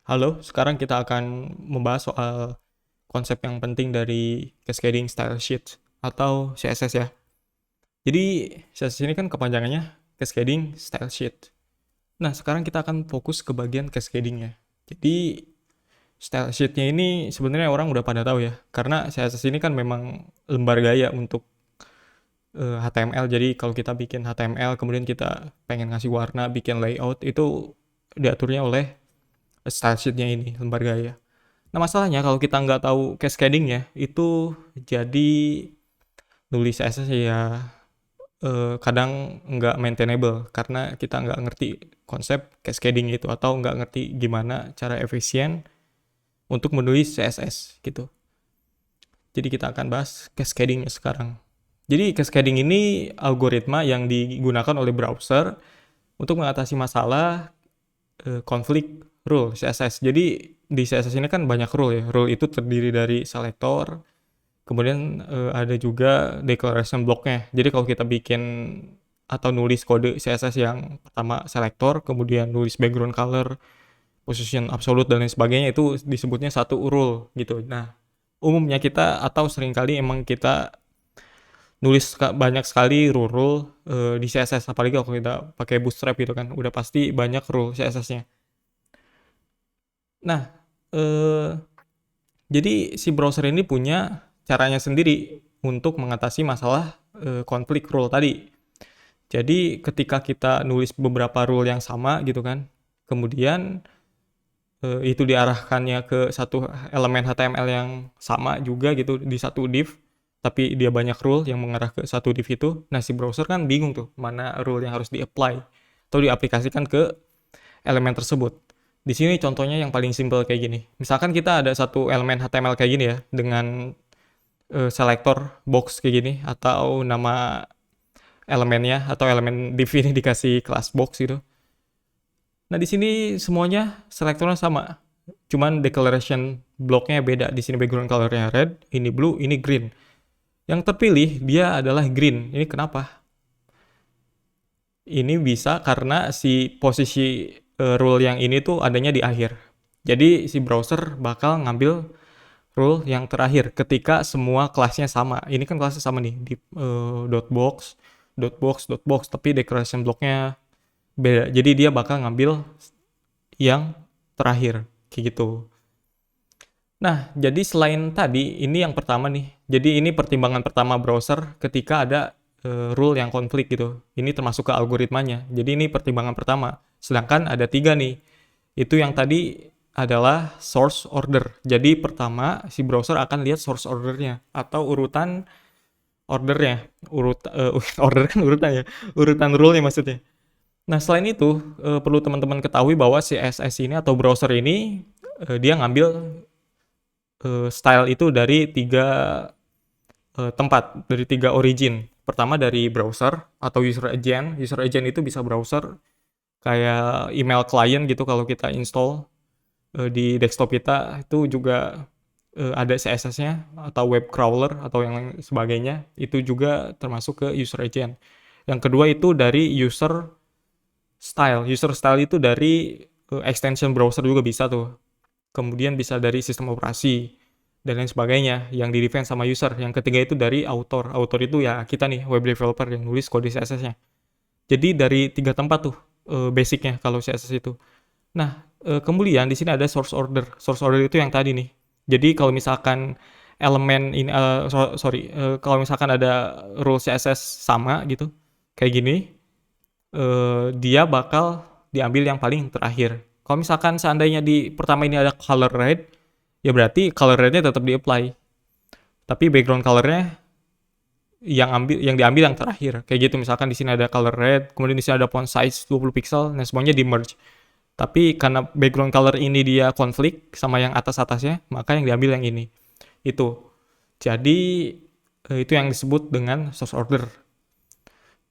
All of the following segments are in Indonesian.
Halo, sekarang kita akan membahas soal konsep yang penting dari Cascading Style Sheet atau CSS ya. Jadi CSS ini kan kepanjangannya Cascading Style Sheet. Nah, sekarang kita akan fokus ke bagian cascading ya. Jadi style sheet-nya ini sebenarnya orang udah pada tahu ya, karena CSS ini kan memang lembar gaya untuk HTML. Jadi kalau kita bikin HTML, kemudian kita pengen ngasih warna, bikin layout, itu diaturnya oleh style sheet-nya ini, lembar gaya. Nah, masalahnya kalau kita nggak tahu cascading ya, itu jadi nulis CSS ya kadang nggak maintainable karena kita nggak ngerti konsep cascading itu atau nggak ngerti gimana cara efisien untuk menulis CSS gitu. Jadi kita akan bahas cascadingnya sekarang. Jadi cascading ini algoritma yang digunakan oleh browser untuk mengatasi masalah konflik rule CSS. Jadi di CSS ini kan banyak rule ya. Rule itu terdiri dari selector, kemudian ada juga declaration blocknya. Jadi kalau kita bikin atau nulis kode CSS yang pertama selector, kemudian nulis background color, position absolute dan lain sebagainya, itu disebutnya satu rule gitu. Nah, umumnya kita atau seringkali emang kita nulis banyak sekali rule di CSS, apalagi kalau kita pakai Bootstrap gitu kan, udah pasti banyak rule CSS-nya. Nah, eh, jadi si browser ini punya caranya sendiri untuk mengatasi masalah konflik rule tadi. Jadi ketika kita nulis beberapa rule yang sama gitu kan, kemudian itu diarahkannya ke satu elemen HTML yang sama juga gitu di satu div, tapi dia banyak rule yang mengarah ke satu div itu. Nah, si browser kan bingung tuh mana rule yang harus di-apply atau diaplikasikan ke elemen tersebut. Di sini contohnya yang paling simple kayak gini. Misalkan kita ada satu elemen HTML kayak gini ya, dengan selector box kayak gini, atau nama elemennya atau elemen div ini dikasih class box gitu. Nah, di sini semuanya selektornya sama. Cuman declaration blocknya beda. Di sini background colornya red, ini blue, ini green. Yang terpilih dia adalah green. Ini kenapa? Ini bisa karena si posisi rule yang ini tuh adanya di akhir. Jadi si browser bakal ngambil rule yang terakhir ketika semua kelasnya sama. Ini kan kelasnya sama nih di dot box, dot box, dot box, tapi declaration blocknya beda. Jadi dia bakal ngambil yang terakhir kayak gitu. Nah, jadi selain tadi, ini yang pertama nih. Jadi ini pertimbangan pertama browser ketika ada rule yang konflik gitu. Ini termasuk ke algoritmanya. Jadi ini pertimbangan pertama. Sedangkan ada 3 nih. Itu yang tadi adalah source order. Jadi pertama si browser akan lihat source ordernya atau urutan ordernya. Order kan urutan ya. Urutan rule-nya maksudnya. Nah, selain itu perlu teman-teman ketahui bahwa CSS ini atau browser ini dia ngambil style itu dari 3 tempat, dari 3 origin. Pertama dari browser atau user agent. User agent itu bisa browser kayak email client gitu kalau kita install di desktop kita, itu juga ada CSS-nya atau web crawler atau yang sebagainya, itu juga termasuk ke user agent. Yang kedua itu dari user style. User style itu dari extension browser juga bisa tuh. Kemudian bisa dari sistem operasi dan lain sebagainya yang di define sama user. Yang ketiga itu dari author. Author itu ya kita nih, web developer yang nulis kode CSS-nya. Jadi dari 3 tempat tuh basicnya kalau CSS itu. Nah, kemudian di sini ada source order. Source order itu yang tadi nih. Jadi kalau misalkan elemen ini kalau misalkan ada rule CSS sama gitu kayak gini, dia bakal diambil yang paling terakhir. Kalau misalkan seandainya di pertama ini ada color red, ya berarti color rednya tetap di-apply. Tapi background colornya yang diambil yang terakhir. Kayak gitu, misalkan di sini ada color red, kemudian di sini ada font size 20 pixel, nah semuanya di merge. Tapi karena background color ini dia konflik sama yang atas-atasnya, maka yang diambil yang ini. Itu. Jadi itu yang disebut dengan source order.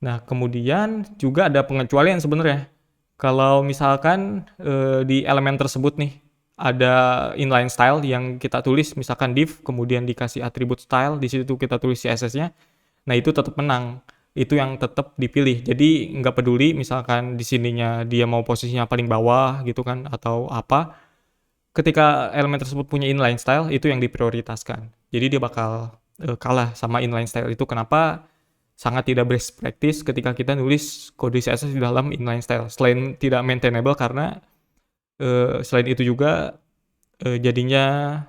Nah, kemudian juga ada pengecualian sebenarnya. Kalau misalkan di elemen tersebut nih ada inline style yang kita tulis, misalkan div, kemudian dikasih atribut style, di situ kita tulis CSS-nya, nah itu tetap menang. Itu yang tetap dipilih. Jadi nggak peduli misalkan di sininya dia mau posisinya paling bawah gitu kan atau apa, ketika elemen tersebut punya inline style itu yang diprioritaskan. Jadi dia bakal kalah sama inline style itu. Kenapa sangat tidak best practice ketika kita nulis kode CSS di dalam inline style. Selain tidak maintainable karena selain itu juga jadinya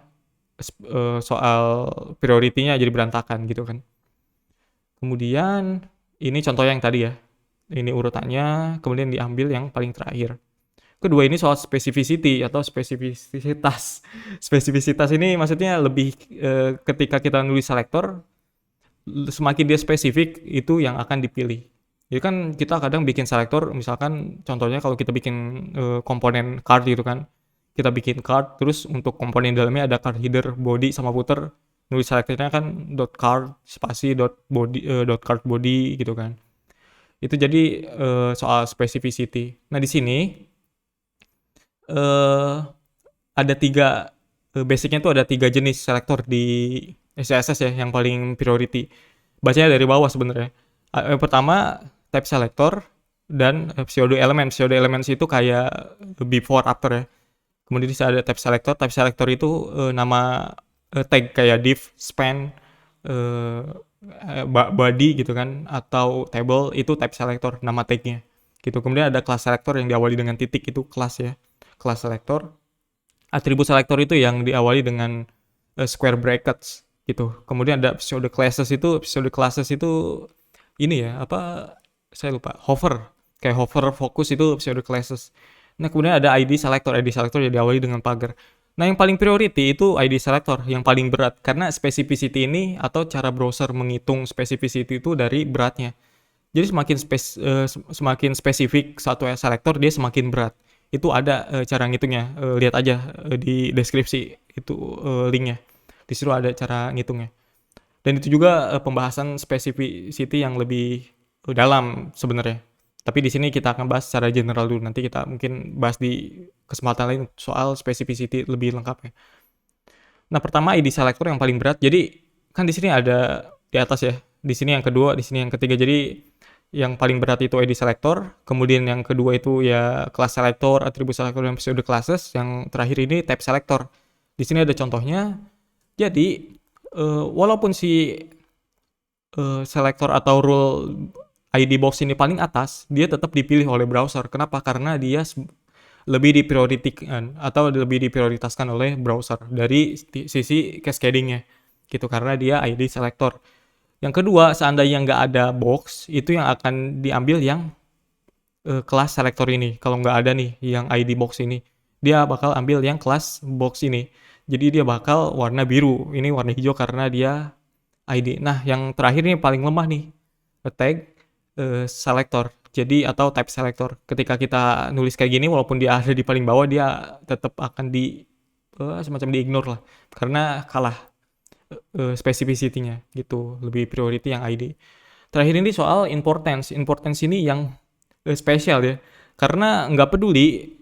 soal priority-nya jadi berantakan gitu kan. Kemudian ini contoh yang tadi ya. Ini urutannya, kemudian diambil yang paling terakhir. Kedua ini soal specificity atau spesifisitas. Spesifisitas ini maksudnya lebih ketika kita nulis selektor, semakin dia spesifik itu yang akan dipilih. Jadi kan kita kadang bikin selektor, misalkan contohnya kalau kita bikin komponen card gitu kan, kita bikin card, terus untuk komponen dalamnya ada card header, body, sama footer, nulis selektornya kan .card spasi .card body gitu kan. Itu jadi soal specificity. Nah di sini ada tiga basicnya tuh ada 3 jenis selektor di CSS ya yang paling priority. Bacanya dari bawah sebenarnya. Yang pertama type selector dan pseudo element. Pseudo elements itu kayak before after ya. Kemudian bisa ada type selector. Type selector itu nama tag kayak div, span, body gitu kan, atau table itu type selector nama tagnya gitu. Kemudian ada class selector yang diawali dengan titik, itu class ya, class selector. Atribut selector itu yang diawali dengan square brackets gitu. Kemudian ada pseudo classes itu ini ya apa, saya lupa, hover, kayak hover focus itu pseudo classes. Nah kemudian ada ID selector yang diawali dengan pagar. Nah yang paling priority itu ID selector, yang paling berat, karena specificity ini atau cara browser menghitung specificity itu dari beratnya. Jadi semakin spesifik satu selector dia semakin berat. Itu ada cara ngitungnya, lihat aja di deskripsi itu linknya. Di situ ada cara ngitungnya. Dan itu juga pembahasan specificity yang lebih dalam sebenarnya. Tapi di sini kita akan bahas secara general dulu. Nanti kita mungkin bahas di kesempatan lain soal specificity lebih lengkap ya. Nah, pertama ID selector yang paling berat. Jadi kan di sini ada di atas ya. Di sini yang kedua, di sini yang ketiga. Jadi yang paling berat itu ID selector. Kemudian yang kedua itu ya class selector, atribut selector, dan pseudo classes. Yang terakhir ini type selector. Di sini ada contohnya. Jadi walaupun si selector atau rule ID box ini paling atas, dia tetap dipilih oleh browser. Kenapa? Karena dia lebih diprioritaskan oleh browser dari sisi cascadingnya gitu, karena dia ID selector. Yang kedua, seandainya nggak ada box, itu yang akan diambil yang kelas selector ini. Kalau nggak ada nih yang ID box ini, dia bakal ambil yang kelas box ini. Jadi dia bakal warna biru, ini warna hijau karena dia ID. Nah yang terakhir ini paling lemah nih, tag selector, jadi atau type selector. Ketika kita nulis kayak gini, walaupun dia ada di paling bawah, dia tetap akan semacam di-ignore lah, karena kalah specificity-nya gitu, lebih priority yang ID. Terakhir ini soal importance. Importance ini yang spesial ya, karena nggak peduli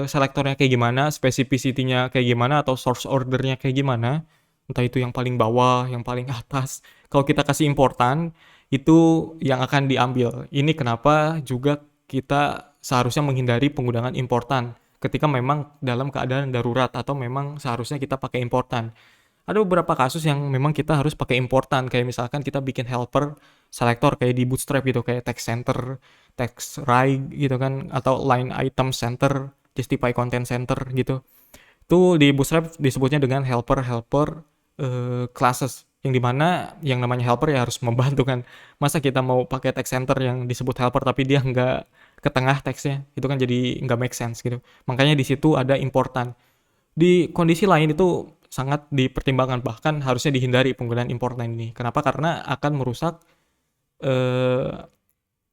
selektornya kayak gimana, specificity-nya kayak gimana, atau source order-nya kayak gimana, entah itu yang paling bawah, yang paling atas, kalau kita kasih important, itu yang akan diambil. Ini kenapa juga kita seharusnya menghindari penggunaan important ketika memang dalam keadaan darurat atau memang seharusnya kita pakai important. Ada beberapa kasus yang memang kita harus pakai important, kayak misalkan kita bikin helper selector kayak di Bootstrap gitu, kayak text center, text right gitu kan, atau line item center, justify content center gitu. Itu di Bootstrap disebutnya dengan helper classes, yang dimana yang namanya helper ya harus membantu kan. Masa kita mau pakai text center yang disebut helper tapi dia nggak ke tengah teksnya, itu kan jadi nggak make sense gitu. Makanya di situ ada important. Di kondisi lain itu sangat dipertimbangkan, bahkan harusnya dihindari penggunaan important ini. Kenapa? Karena akan merusak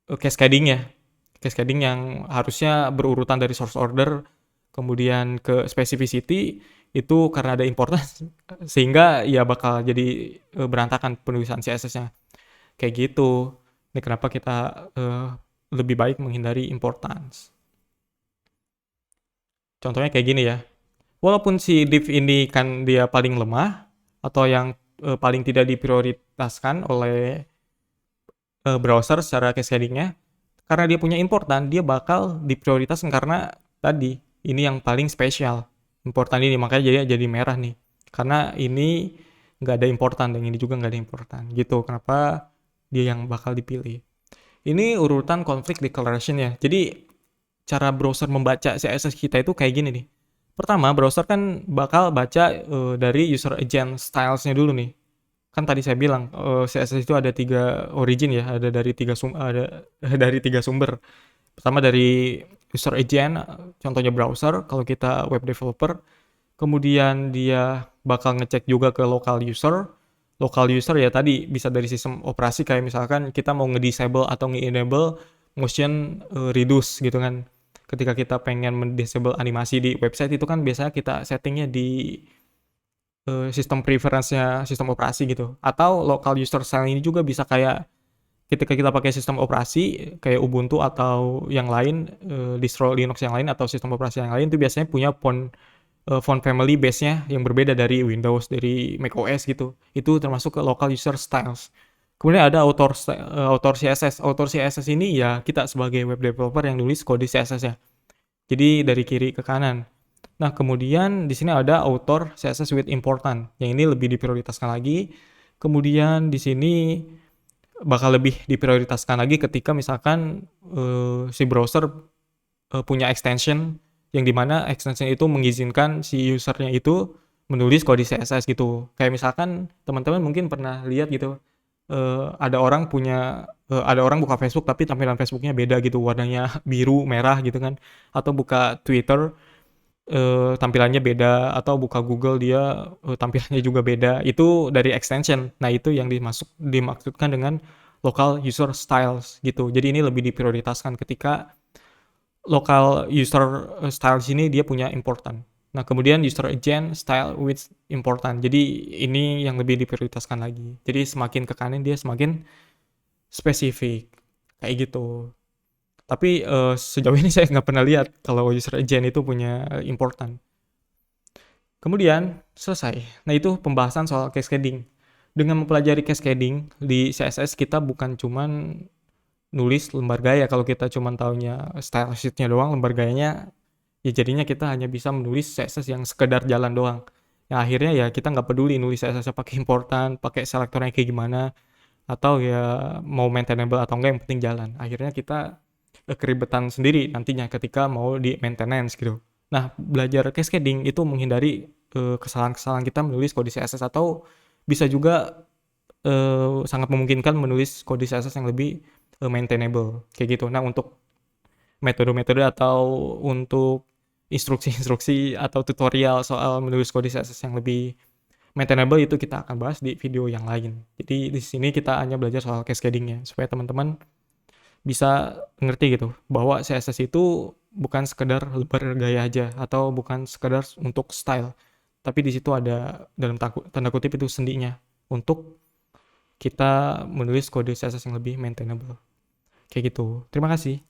cascading yang harusnya berurutan dari source order kemudian ke specificity, itu karena ada importance sehingga ya bakal jadi berantakan penulisan CSS-nya kayak gitu. Ini kenapa kita lebih baik menghindari importance. Contohnya kayak gini ya, walaupun si div ini kan dia paling lemah atau yang paling tidak diprioritaskan oleh browser secara cascadingnya, karena dia punya important, dia bakal diprioritaskan karena tadi ini yang paling spesial important ini, makanya jadi merah nih. Karena ini nggak ada important dan ini juga nggak ada important gitu. Kenapa dia yang bakal dipilih? Ini urutan conflict declaration ya. Jadi cara browser membaca CSS kita itu kayak gini nih. Pertama, browser kan bakal baca dari user agent stylesnya dulu nih. Kan tadi saya bilang CSS itu ada 3 origin ya, ada dari 3 dari 3 sumber. Pertama dari user agent, contohnya browser kalau kita web developer. Kemudian dia bakal ngecek juga ke local user. Local user ya tadi bisa dari sistem operasi, kayak misalkan kita mau nge-disable atau nge-enable motion reduce gitu kan. Ketika kita pengen men-disable animasi di website itu kan biasanya kita settingnya di sistem preference-nya sistem operasi gitu. Atau local user style ini juga bisa kayak ketika kita pakai sistem operasi kayak Ubuntu atau yang lain, distro Linux yang lain atau sistem operasi yang lain itu biasanya punya font family base-nya yang berbeda dari Windows, dari macOS gitu. Itu termasuk ke local user styles. Kemudian ada author CSS. Author CSS ini ya kita sebagai web developer yang nulis kode CSS-nya. Jadi dari kiri ke kanan. Nah, kemudian di sini ada author CSS with important. Yang ini lebih diprioritaskan lagi. Kemudian di sini bakal lebih diprioritaskan lagi ketika misalkan si browser punya extension yang dimana extension itu mengizinkan si usernya itu menulis kode CSS gitu. Kayak misalkan teman-teman mungkin pernah lihat gitu, ada orang buka Facebook tapi tampilan Facebooknya beda gitu, warnanya biru merah gitu kan, atau buka Twitter tampilannya beda, atau buka Google dia tampilannya juga beda. Itu dari extension. Nah, itu yang dimaksudkan dengan local user styles gitu. Jadi ini lebih diprioritaskan ketika local user styles ini dia punya important. Nah, kemudian user agent style with important. Jadi ini yang lebih diprioritaskan lagi. Jadi semakin ke kanan dia semakin spesifik kayak gitu. Tapi sejauh ini saya nggak pernah lihat kalau user agent itu punya important. Kemudian selesai. Nah, itu pembahasan soal cascading. Dengan mempelajari cascading di CSS kita bukan cuman nulis lembar gaya. Kalau kita cuman taunya style sheet-nya doang, lembar gayanya ya jadinya kita hanya bisa menulis CSS yang sekedar jalan doang. Ya akhirnya ya kita nggak peduli nulis CSS pakai important, pakai selektornya kayak gimana, atau ya mau maintainable atau enggak, yang penting jalan. Akhirnya kita keribetan sendiri nantinya ketika mau di maintenance gitu. Nah, belajar cascading itu menghindari kesalahan-kesalahan kita menulis kode CSS, atau bisa juga sangat memungkinkan menulis kode CSS yang lebih maintainable kayak gitu. Nah, untuk metode-metode atau untuk instruksi-instruksi atau tutorial soal menulis kode CSS yang lebih maintainable itu kita akan bahas di video yang lain. Jadi di sini kita hanya belajar soal cascading-nya supaya teman-teman bisa ngerti gitu bahwa CSS itu bukan sekedar lembar gaya aja atau bukan sekedar untuk style, tapi di situ ada dalam tanda kutip itu sendinya untuk kita menulis kode CSS yang lebih maintainable kayak gitu. Terima kasih.